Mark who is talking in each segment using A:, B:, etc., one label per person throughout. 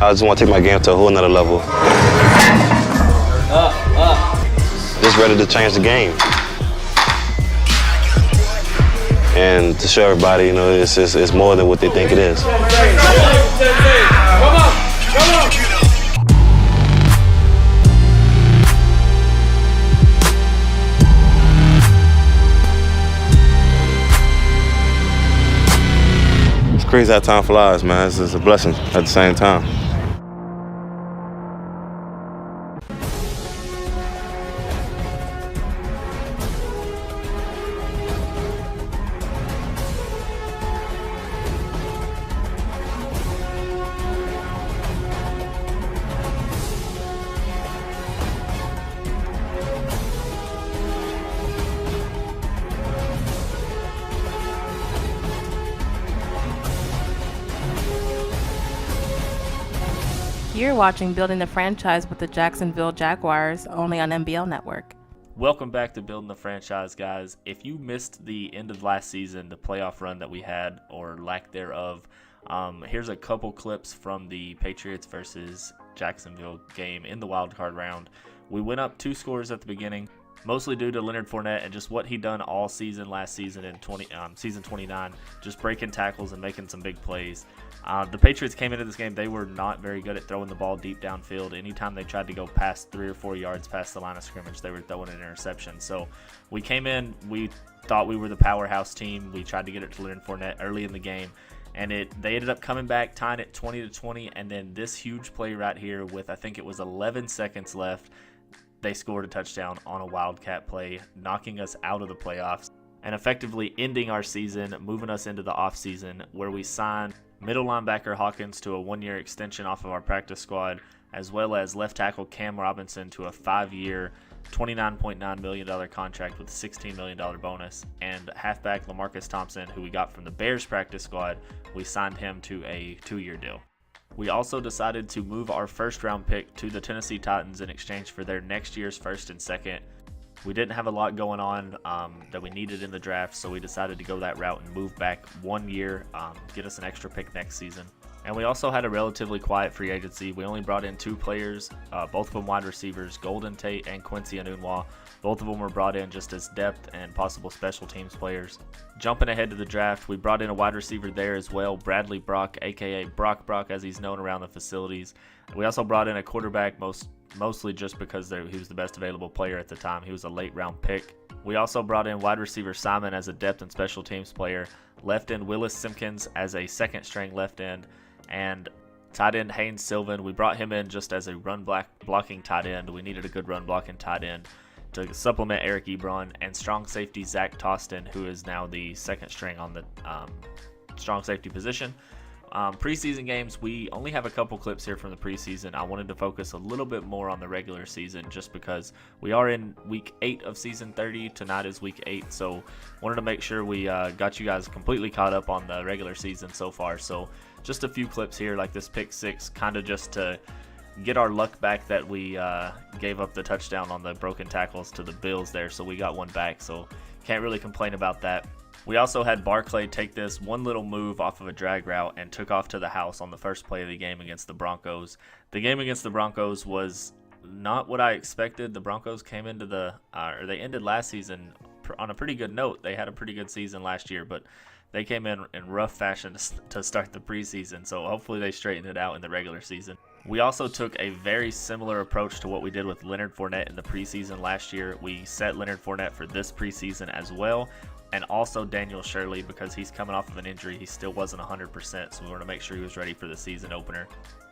A: I just want to take my game to a whole nother level. Just ready to change the game. And to show everybody, it's more than what they think it is.
B: Come on.
A: It's crazy how time flies, man. It's a blessing at the same time.
C: You're watching Building the Franchise with the Jacksonville Jaguars, only on MBL Network.
D: Welcome back to Building the Franchise, guys. If you missed the end of last season, the playoff run that we had, or lack thereof, here's a couple clips from the Patriots versus Jacksonville game in the wild card round. We went up 2 scores at the beginning, mostly due to Leonard Fournette and just what he done all season last season in season 29, just breaking tackles and making some big plays. The Patriots came into this game, they were not very good at throwing the ball deep downfield. Anytime they tried to go past 3 or 4 yards past the line of scrimmage, they were throwing an interception. So we came in, we thought we were the powerhouse team. We tried to get it to Leonard Fournette early in the game, and they ended up coming back, tying it 20-20, and then this huge play right here with, I think it was 11 seconds left, they scored a touchdown on a Wildcat play, knocking us out of the playoffs and effectively ending our season, moving us into the offseason, where we signed middle linebacker Hawkins to a 1-year extension off of our practice squad, as well as left tackle Cam Robinson to a 5-year, $29.9 million contract with a $16 million bonus, and halfback LaMarcus Thompson, who we got from the Bears practice squad, we signed him to a 2-year deal. We also decided to move our first-round pick to the Tennessee Titans in exchange for their next year's first and second. We didn't have a lot going on that we needed in the draft, so we decided to go that route and move back 1 year, get us an extra pick next season. And we also had a relatively quiet free agency. We only brought in 2 players, both of them wide receivers, Golden Tate and Quincy Enunwa. Both of them were brought in just as depth and possible special teams players. Jumping ahead to the draft, we brought in a wide receiver there as well, Bradley Brock, aka Brock as he's known around the facilities. We also brought in a quarterback, mostly just because he was the best available player at the time. He was a late round pick. We also brought in wide receiver Simon as a depth and special teams player, left end Willis Simpkins as a second string left end, and tight end Haynes Sylvan. We brought him in just as a run blocking tight end. We needed a good run blocking tight end to supplement Eric Ebron, and strong safety Zach Toston, who is now the second string on the strong safety position. Preseason games, we only have a couple clips here from the preseason. I wanted to focus a little bit more on the regular season just because we are in week 8 of season 30. Tonight is week 8, so wanted to make sure we got you guys completely caught up on the regular season so far. So just a few clips here, like this pick 6, kind of just to get our luck back that we gave up the touchdown on the broken tackles to the Bills there, so we got one back, so can't really complain about that. We also had Barclay take this one little move off of a drag route and took off to the house on the first play of the game against the Broncos. The game against the Broncos was not what I expected. The Broncos came into they ended last season on a pretty good note. They had a pretty good season last year, but they came in rough fashion to start the preseason, so hopefully they straighten it out in the regular season. We also took a very similar approach to what we did with Leonard Fournette in the preseason last year. We set Leonard Fournette for this preseason as well, and also Daniel Shirley, because he's coming off of an injury. He still wasn't 100%, so we wanted to make sure he was ready for the season opener.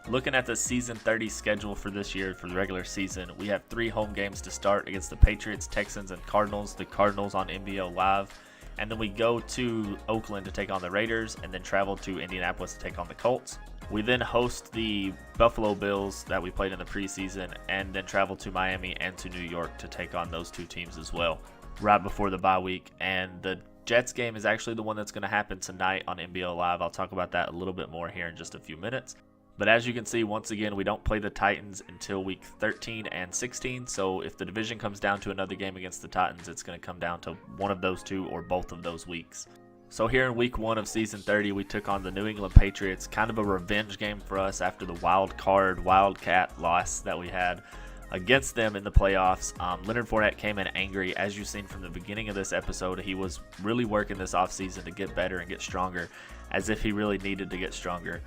D: Looking at the season 30 schedule for this year for the regular season, we have 3 home games to start against the Patriots, Texans, and Cardinals. The Cardinals on MBL Live. And then we go to Oakland to take on the Raiders, and then travel to Indianapolis to take on the Colts. We then host the Buffalo Bills that we played in the preseason, and then travel to Miami and to New York to take on those 2 teams as well, right before the bye week. And the Jets game is actually the one that's going to happen tonight on MBL Live. I'll talk about that a little bit more here in just a few minutes. But as you can see, once again, we don't play the Titans until week 13 and 16. So if the division comes down to another game against the Titans, it's going to come down to one of those 2 or both of those weeks. So here in week 1 of season 30, we took on the New England Patriots, kind of a revenge game for us after the Wildcat loss that we had against them in the playoffs. Leonard Fournette came in angry. As you've seen from the beginning of this episode, he was really working this offseason to get better and get stronger, as if he really needed to get stronger.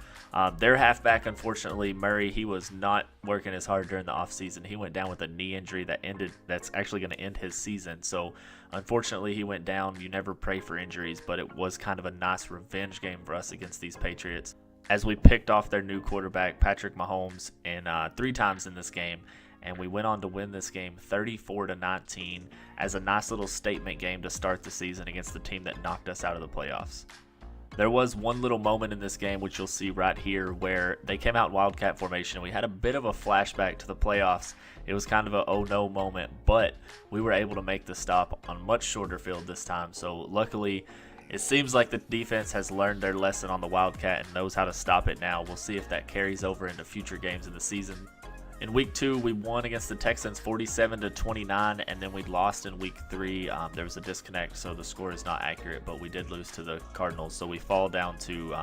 D: Their halfback, unfortunately, Murray, he was not working as hard during the offseason. He went down with a knee injury that's actually going to end his season. So, unfortunately, he went down. You never pray for injuries, but it was kind of a nice revenge game for us against these Patriots, as we picked off their new quarterback, Patrick Mahomes, 3 times in this game. And we went on to win this game 34-19 as a nice little statement game to start the season against the team that knocked us out of the playoffs. There was one little moment in this game, which you'll see right here, where they came out in Wildcat formation. We had a bit of a flashback to the playoffs. It was kind of a oh no moment, but we were able to make the stop on much shorter field this time. So luckily, it seems like the defense has learned their lesson on the Wildcat and knows how to stop it now. We'll see if that carries over into future games of the season. In week 2, we won against the Texans 47-29, and then we lost in week 3. There was a disconnect, so the score is not accurate, but we did lose to the Cardinals. So we fall down to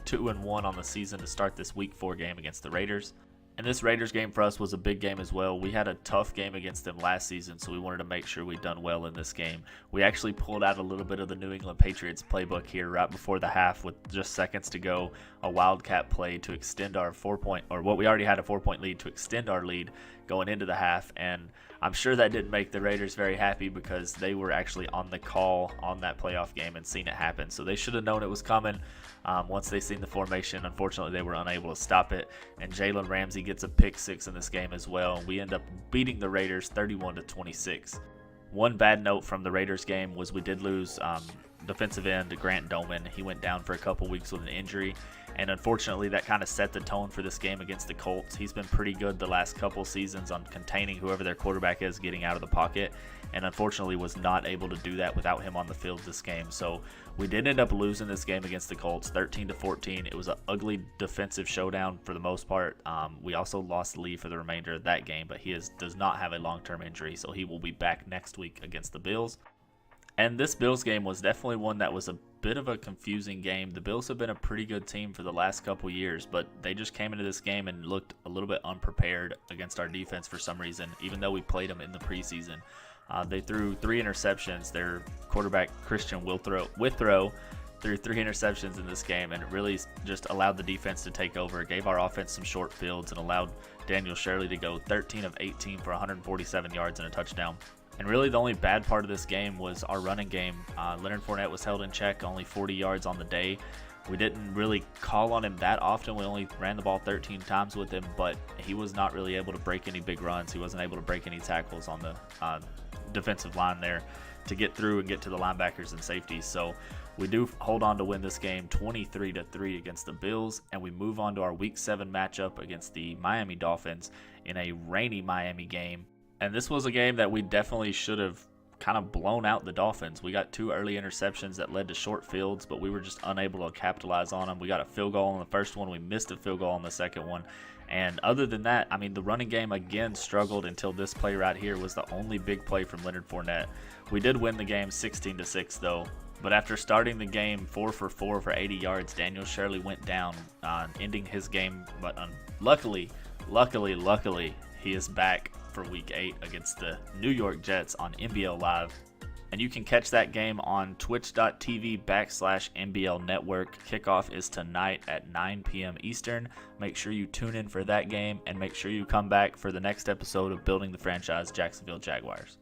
D: 2-1 on the season to start this week 4 game against the Raiders. And this Raiders game for us was a big game as well. We had a tough game against them last season, so we wanted to make sure we'd done well in this game. We actually pulled out a little bit of the New England Patriots playbook here right before the half with just seconds to go. A Wildcat play to extend our 4-point, or what we already had a 4-point lead, to extend our lead going into the half. And I'm sure that didn't make the Raiders very happy because they were actually on the call on that playoff game and seen it happen. So they should have known it was coming. Once they seen the formation, unfortunately, they were unable to stop it. And Jalen Ramsey gets a pick 6 in this game as well. We end up beating the Raiders 31-26. One bad note from the Raiders game was we did lose defensive end Grant Doman. He went down for a couple weeks with an injury, and unfortunately that kind of set the tone for this game against the Colts. He's been pretty good the last couple seasons on containing whoever their quarterback is, getting out of the pocket, and unfortunately was not able to do that without him on the field this game. So we did end up losing this game against the Colts 13-14. It was an ugly defensive showdown for the most part. We also lost Lee for the remainder of that game, but he does not have a long-term injury, so he will be back next week against the Bills. And this Bills game was definitely one that was a bit of a confusing game. The Bills have been a pretty good team for the last couple years, but they just came into this game and looked a little bit unprepared against our defense for some reason, even though we played them in the preseason. They threw 3 interceptions. Their quarterback, Christian Withrow, threw 3 interceptions in this game, and it really just allowed the defense to take over. It gave our offense some short fields and allowed Daniel Shirley to go 13 of 18 for 147 yards and a touchdown. And really the only bad part of this game was our running game. Leonard Fournette was held in check, only 40 yards on the day. We didn't really call on him that often. We only ran the ball 13 times with him, but he was not really able to break any big runs. He wasn't able to break any tackles on the defensive line there to get through and get to the linebackers and safeties. So we do hold on to win this game 23-3 against the Bills, and we move on to our Week 7 matchup against the Miami Dolphins in a rainy Miami game. And this was a game that we definitely should have kind of blown out the Dolphins. We got 2 early interceptions that led to short fields, but we were just unable to capitalize on them. We got a field goal on the first one. We missed a field goal on the second one. And other than that, I mean, the running game again struggled until this play right here was the only big play from Leonard Fournette. We did win the game 16-6 though. But after starting the game 4 for 4 for 80 yards, Daniel Shirley went down, ending his game. But luckily, he is back for Week 8 against the New York Jets on MBL Live. And you can catch that game on twitch.tv/MBL Network. Kickoff is tonight at 9 p.m. Eastern. Make sure you tune in for that game, and make sure you come back for the next episode of Building the Franchise Jacksonville Jaguars.